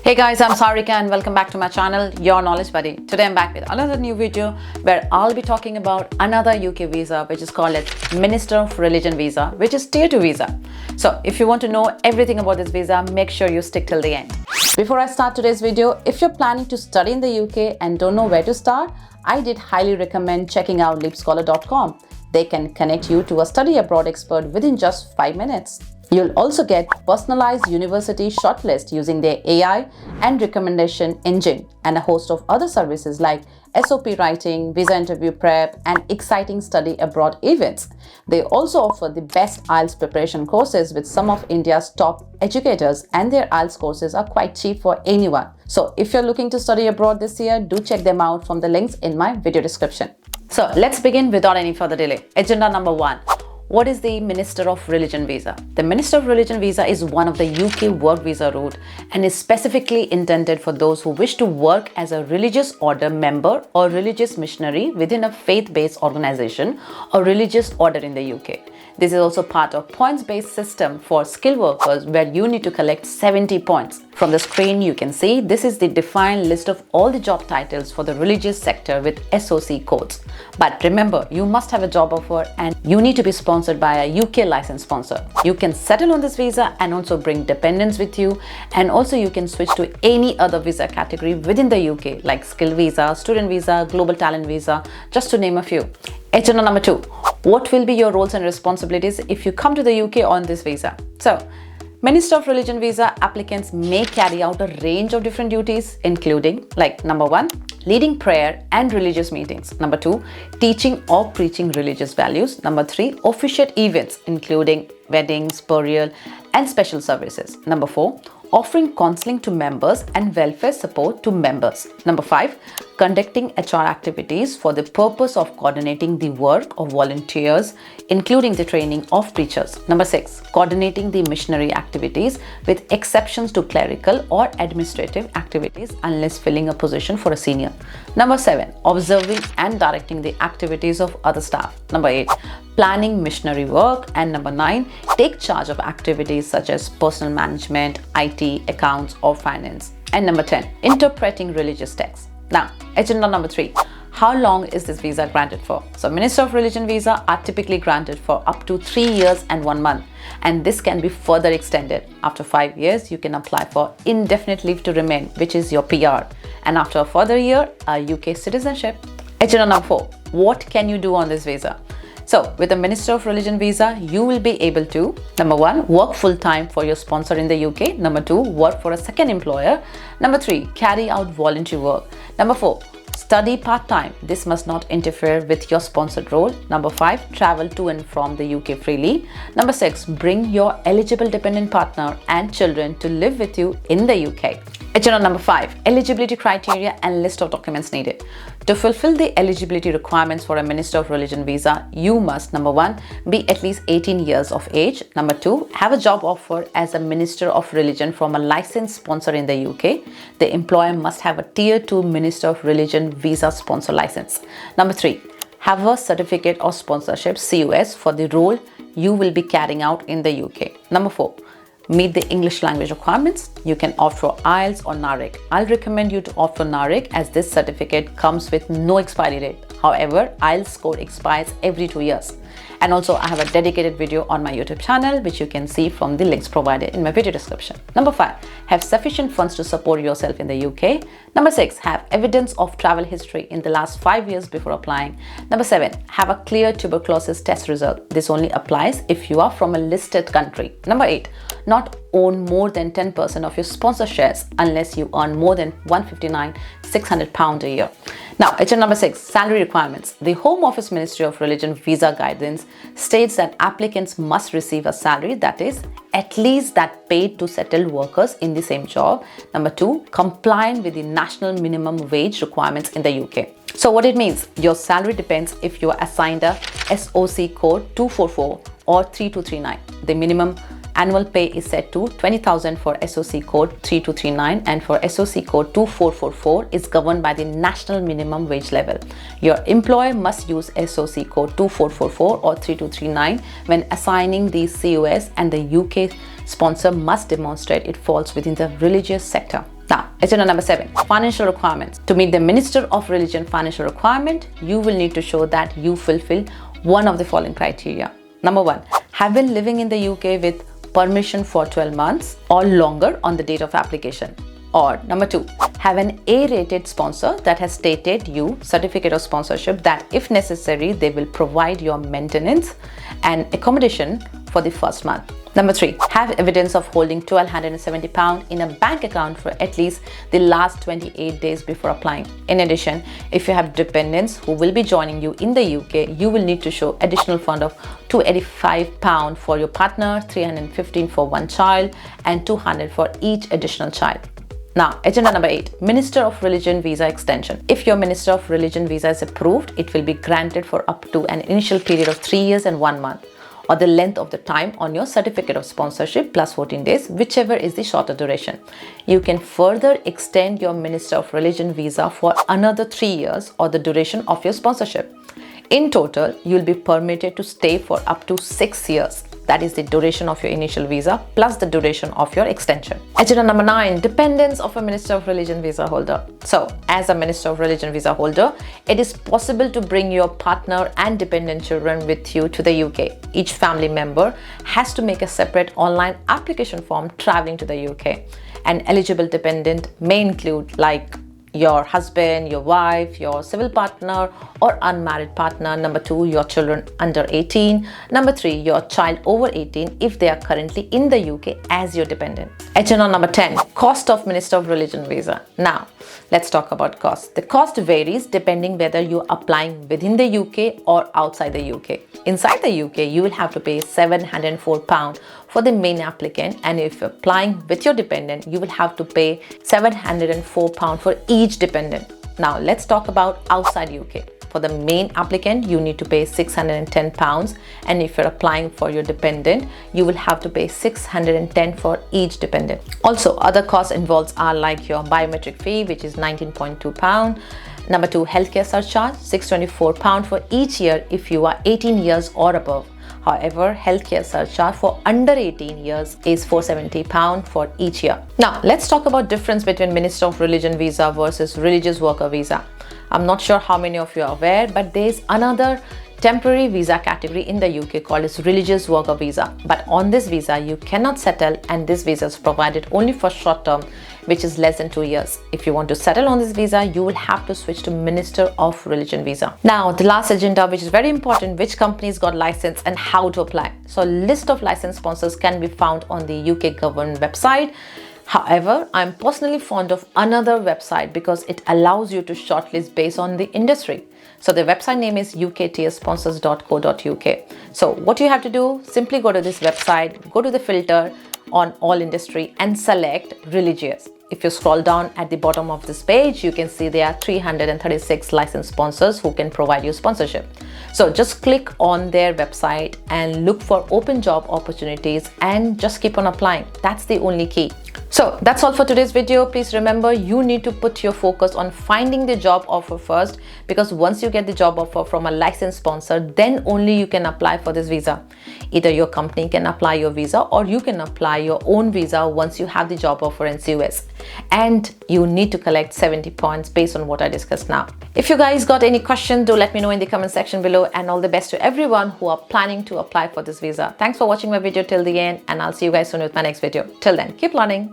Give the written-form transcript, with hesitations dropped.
Hey guys, I'm Sarika and welcome back to my channel, Your Knowledge Buddy. Today I'm back with another new video where I'll be talking about another UK visa which is called as Minister of Religion visa, which is Tier 2 visa. So if you want to know everything about this visa, make sure you stick till the end. Before I start today's video, if you're planning to study in the UK and don't know where to start, I did highly recommend checking out leapscholar.com. They can connect you to a study abroad expert within just 5 minutes. You'll also get personalized university shortlist using their AI and recommendation engine and a host of other services like SOP writing, visa interview prep, and exciting study abroad events. They also offer the best IELTS preparation courses with some of India's top educators, and their IELTS courses are quite cheap for anyone. So if you're looking to study abroad this year, do check them out from the links in my video description. So let's begin without any further delay. Agenda number 1. What is the Minister of Religion visa? The Minister of Religion visa is one of the UK work visa route and is specifically intended for those who wish to work as a religious order member or religious missionary within a faith-based organization or religious order in the UK. This is also part of points-based system for skilled workers where you need to collect 70 points. From the screen you can see this is the defined list of all the job titles for the religious sector with SOC codes. But remember, you must have a job offer and you need to be sponsored by a UK licensed sponsor. You can settle on this visa and also bring dependents with you, and also you can switch to any other visa category within the UK like skill visa, student visa, global talent visa, just to name a few. Agenda number 2. What will be your roles and responsibilities if you come to the UK on this visa? So, Minister of Religion visa applicants may carry out a range of different duties, including like number 1, leading prayer and religious meetings. Number 2, teaching or preaching religious values. Number 3, officiate events, including weddings, burial, and special services. Number 4, offering counseling to members and welfare support to members. Number 5, conducting HR activities for the purpose of coordinating the work of volunteers, including the training of preachers. Number 6, coordinating the missionary activities with exceptions to clerical or administrative activities unless filling a position for a senior. Number 7, observing and directing the activities of other staff. Number 8, planning missionary work. And number 9, take charge of activities such as personal management, IT, accounts, or finance. And number 10, interpreting religious texts. Now, agenda number 3. How long is this visa granted for? So, Minister of Religion visa are typically granted for up to 3 years and 1 month, and this can be further extended. After 5 years, you can apply for indefinite leave to remain, which is your PR, and after a further year, a UK citizenship. Agenda number 4. What can you do on this visa? So, with the Minister of Religion visa, you will be able to, number 1, work full-time for your sponsor in the UK. Number 2, work for a second employer. Number 3, carry out voluntary work. Number 4, study part-time. This must not interfere with your sponsored role. Number 5, travel to and from the UK freely. Number 6, bring your eligible dependent partner and children to live with you in the UK. Agenda number 5, eligibility criteria and list of documents needed. To fulfill the eligibility requirements for a Minister of Religion visa, you must, number 1, be at least 18 years of age. Number 2, have a job offer as a Minister of Religion from a licensed sponsor in the UK. The employer must have a Tier 2 Minister of Religion visa sponsor license. Number 3, have a certificate of sponsorship COS for the role you will be carrying out in the UK. Number 4, meet the English language requirements. You can opt for IELTS or NARIC. I'll recommend you to opt for NARIC as this certificate comes with no expiry date. However, IELTS score expires every 2 years. And also I have a dedicated video on my YouTube channel which you can see from the links provided in my video description. Number 5, have sufficient funds to support yourself in the UK. Number 6, have evidence of travel history in the last 5 years before applying. Number 7, have a clear tuberculosis test result. This only applies if you are from a listed country. Number 8, not own more than 10% of your sponsor shares unless you earn more than £159,600 a year. Now, agenda number 6, salary requirements. The Home Office Ministry of Religion visa guidance states that applicants must receive a salary that is at least that paid to settled workers in the same job. Number 2, compliant with the national minimum wage requirements in the UK. So what it means, your salary depends if you are assigned a SOC code 244 or 3239. The minimum annual pay is set to 20,000 for SOC code 3239, and for SOC code 2444 is governed by the national minimum wage level. Your employer must use SOC code 2444 or 3239 when assigning these COS, and the UK sponsor must demonstrate it falls within the religious sector. Now, agenda number 7, financial requirements. To meet the Minister of Religion financial requirement, you will need to show that you fulfill one of the following criteria. Number 1, have been living in the UK with permission for 12 months or longer on the date of application. Or number 2, have an A-rated sponsor that has stated you certificate of sponsorship that if necessary, they will provide your maintenance and accommodation for the first month. Number 3, have evidence of holding £1,270 in a bank account for at least the last 28 days before applying. In addition, if you have dependents who will be joining you in the UK, you will need to show additional fund of £285 for your partner, £315 for one child, and £200 for each additional child. Now, agenda number 8, Minister of Religion Visa Extension. If your Minister of Religion Visa is approved, it will be granted for up to an initial period of 3 years and 1 month, or the length of the time on your certificate of sponsorship plus 14 days, whichever is the shorter duration. You can further extend your Minister of Religion Visa for another 3 years or the duration of your sponsorship. In total, you will be permitted to stay for up to 6 years. That is the duration of your initial visa plus the duration of your extension. Agenda number 9, dependents of a Minister of Religion visa holder. So, as a Minister of Religion visa holder, it is possible to bring your partner and dependent children with you to the UK. Each family member has to make a separate online application form traveling to the UK. An eligible dependent may include like your husband, your wife, your civil partner or unmarried partner. Number 2, your children under 18. Number 3, your child over 18 if they are currently in the UK as your dependent. Agenda number 10, cost of Minister of Religion visa. Now, let's talk about cost. The cost varies depending whether you're applying within the UK or outside the UK. Inside the UK, you will have to pay £704 for the main applicant, and if you're applying with your dependent, you will have to pay £704 for each dependent. Now, let's talk about outside UK. For the main applicant, you need to pay £610, and if you're applying for your dependent, you will have to pay £610 for each dependent. Also, other costs involved are like your biometric fee, which is £19.2. Number 2, healthcare surcharge, £624 for each year if you are 18 years or above. However, healthcare surcharge for under 18 years is £470 for each year. Now, let's talk about difference between Minister of Religion visa versus religious worker visa. I'm not sure how many of you are aware, but there's another temporary visa category in the UK called as religious worker visa. But on this visa, you cannot settle, and this visa is provided only for short term, which is less than 2 years. If you want to settle on this visa, you will have to switch to Minister of Religion visa. Now, the last agenda, which is very important, which companies got license and how to apply. So, list of license sponsors can be found on the UK government website. However, I'm personally fond of another website because it allows you to shortlist based on the industry. So the website name is uktssponsors.co.uk. So what you have to do, simply go to this website, go to the filter on all industry and select religious. If you scroll down at the bottom of this page, you can see there are 336 licensed sponsors who can provide you sponsorship. So just click on their website and look for open job opportunities and just keep on applying. That's the only key. So that's all for today's video. Please remember, you need to put your focus on finding the job offer first, because once you get the job offer from a licensed sponsor, then only you can apply for this visa. Either your company can apply your visa or you can apply your own visa once you have the job offer in US. And you need to collect 70 points based on what I discussed now. If you guys got any questions, do let me know in the comment section below, and all the best to everyone who are planning to apply for this visa. Thanks for watching my video till the end, and I'll see you guys soon with my next video. Till then, keep learning.